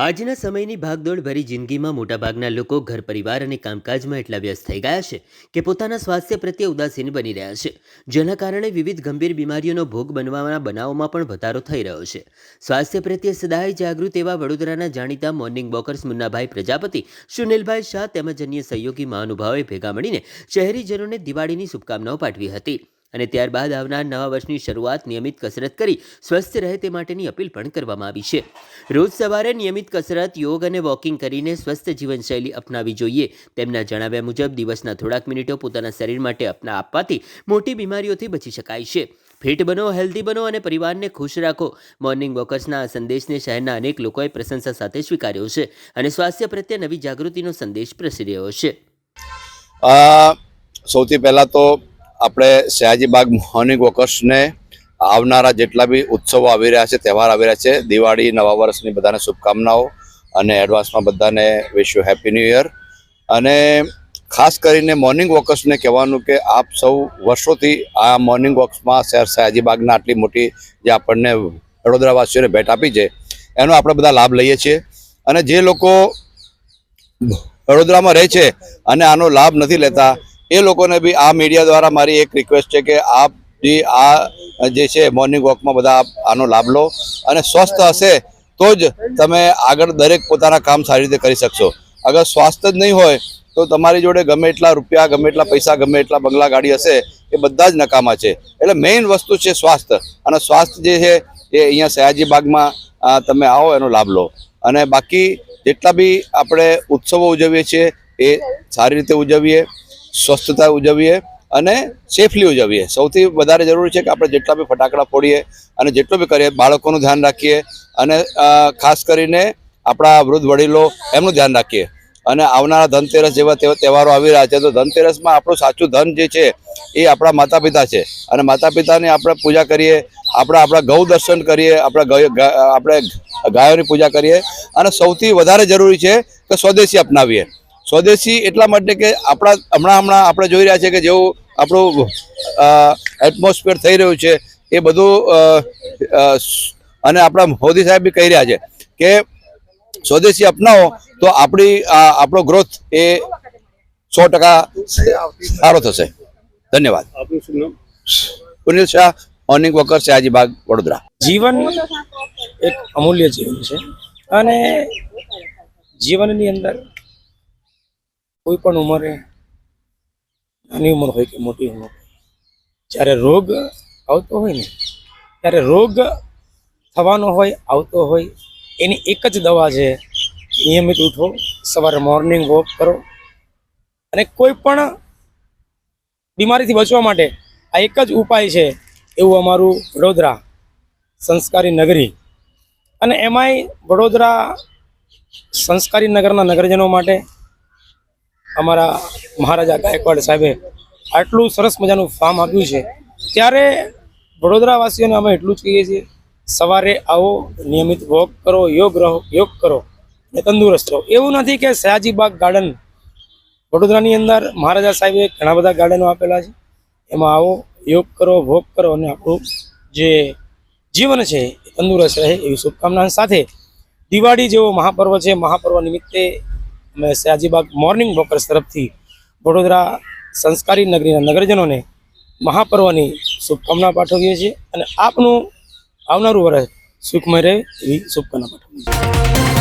આજના સમયની ભાગદોડ ભરી જિંદગીમાં મોટાભાગના લોકો ઘર પરિવાર અને કામકાજમાં એટલા વ્યસ્ત થઈ ગયા છે કે પોતાના સ્વાસ્થ્ય પ્રત્યે ઉદાસીન બની રહ્યા છે, જેના કારણે વિવિધ ગંભીર બીમારીઓનો ભોગ બનવાના બનાવોમાં પણ વધારો થઈ રહ્યો છે। સ્વાસ્થ્ય પ્રત્યે સદાય જાગૃત એવા વડોદરાના જાણીતા મોર્નિંગ વોકર્સ મુન્નાભાઈ પ્રજાપતિ, સુનિલભાઈ શાહ તેમજ અન્ય સહયોગી મહાનુભાવોએ ભેગા મળીને શહેરીજનોને દિવાળીની શુભકામનાઓ પાઠવી હતી અને ત્યારબાદ આવનાર નવા વર્ષની શરૂઆત નિયમિત કસરત કરી સ્વસ્થ રહે તે માટેની અપીલ પણ કરવામાં આવી છે। રોજ સવારે નિયમિત કસરત, યોગ અને વોકિંગ કરીને સ્વસ્થ જીવનશૈલી અપનાવી જોઈએ। તેમના જણાવ્યા મુજબ દિવસના થોડાક મિનિટો પોતાના શરીર માટે આપવાથી મોટી બીમારીઓથી બચી શકાય છે। ફિટ બનો, હેલ્ધી બનો અને પરિવારને ખુશ રાખો। મોર્નિંગ વોકર્સના આ સંદેશને શહેરના અનેક લોકોએ પ્રશંસા સાથે સ્વીકાર્યો છે અને સ્વાસ્થ્ય પ્રત્યે નવી જાગૃતિનો સંદેશ પ્રસરી રહ્યો છે। સૌથી પહેલાં તો આપણે સયાજીબાગ મોર્નિંગ વોકર્સને આવનારા જેટલા બી ઉત્સવો આવી રહ્યા છે, તહેવાર આવી રહ્યા છે, દિવાળી, નવા વર્ષની બધાને શુભકામનાઓ અને એડવાન્સમાં બધાને wish you happy new year. અને ખાસ કરીને મોર્નિંગ વોકર્સને કહેવાનું કે આપ સૌ વર્ષોથી આ મોર્નિંગ વોક્સમાં શહેર સયાજીબાગના આટલી મોટી જે આપણને વડોદરાવાસીઓને ભેટ આપી છે એનો આપણે બધા લાભ લઈએ છીએ। અને જે લોકો વડોદરામાં રહે છે અને આનો લાભ નથી લેતા એ લોકોને બી આ મીડિયા દ્વારા મારી એક રિક્વેસ્ટ છે કે આપ આ જે છે મોર્નિંગ વોકમાં બધા આનો લાભ લો અને સ્વસ્થ હશે તો જ તમે આગળ દરેક પોતાના કામ સારી રીતે કરી શકશો। અગર સ્વાસ્થ્ય જ નહીં હોય તો તમારી જોડે ગમે એટલા રૂપિયા, ગમે એટલા પૈસા, ગમે એટલા બંગલા, ગાડી હશે એ બધા જ નકામા છે। એટલે મેઇન વસ્તુ છે સ્વાસ્થ્ય, અને સ્વાસ્થ્ય જે છે એ અહીંયા સયાજીબાગમાં તમે આવો એનો લાભ લો। અને બાકી જેટલા બી આપણે ઉત્સવો ઉજવીએ છીએ એ સારી રીતે ઉજવીએ, સ્વસ્થતા ઉજવીએ અને સેફલી ઉજવીએ। સૌથી વધારે જરૂરી છે કે આપણે જેટલા બી ફટાકડા ફોડીએ અને જેટલું બી કરીએ બાળકોનું ધ્યાન રાખીએ અને ખાસ કરીને આપણા વૃદ્ધ વડીલો એમનું ધ્યાન રાખીએ। અને આવનારા ધનતેરસ જેવા તહેવારો આવી રહ્યા છે તો ધનતેરસમાં આપણું સાચું ધન જે છે એ આપણા માતા પિતા છે અને માતા પિતાની આપણે પૂજા કરીએ, આપણા ગૌ દર્શન કરીએ, આપણે ગાયોની પૂજા કરીએ અને સૌથી વધારે જરૂરી છે કે સ્વદેશી અપનાવીએ। સ્વદેશી એટલા માટે કે હમણાં આપણે જોઈ રહ્યા છીએ કે જેવું આપણું એટમોસ્ફિયર થઈ રહ્યું છે એ બધું અને આપણા મોદી સાહેબ બી કહી રહ્યા છે કે સ્વદેશી અપનાવો તો આપણો ગ્રોથ એ 100% સારો થશે। ધન્યવાદ। Sunil Shah, morning walker, Sayajibaug, Vadodara. જીવન એક અમૂલ્ય જીવન છે અને જીવનની અંદર કોઈ પણ ઉંમરે, નાની ઉંમર હોય કે મોટી ઉંમર, જ્યારે રોગ આવતો હોય ને ત્યારે રોગ થવાનો હોય, આવતો હોય, એની એક જ દવા છે નિયમિત ઉઠો, સવારે મોર્નિંગ વોક કરો અને કોઈ પણ બીમારીથી બચવા માટે આ એક જ ઉપાય છે એવું અમારું વડોદરા સંસ્કારી નગરી અને એમાંય વડોદરા સંસ્કારી નગરના નગરજનો માટે અમારા મહારાજા ગાયકવાડ સાહેબે આટલું સરસ મજાનું ફાર્મ આપ્યું છે ત્યારે વડોદરાવાસીઓને અમે એટલું જ કહીએ છીએ, સવારે આવો, નિયમિત વોક કરો, યોગ કરો અને તંદુરસ્ત રહો। એવું નથી કે સયાજીબાગ ગાર્ડન વડોદરાની અંદર મહારાજા સાહેબે ઘણા બધા ગાર્ડનો આપેલા છે, એમાં આવો, યોગ કરો, વોક કરો અને આપણું જે જીવન છે એ તંદુરસ્ત રહે એવી શુભકામના સાથે દિવાળી જેવો મહાપર્વ છે, મહાપર્વ નિમિત્તે અમે સયાજીબાગ મોર્નિંગ વોકર્સ તરફથી વડોદરા સંસ્કારી નગરીના નગરજનોને મહાપર્વની શુભકામના પાઠવીએ છીએ અને આપનું આવનારું વર્ષ સુખમય રહે એવી શુભકામના પાઠવીએ છીએ।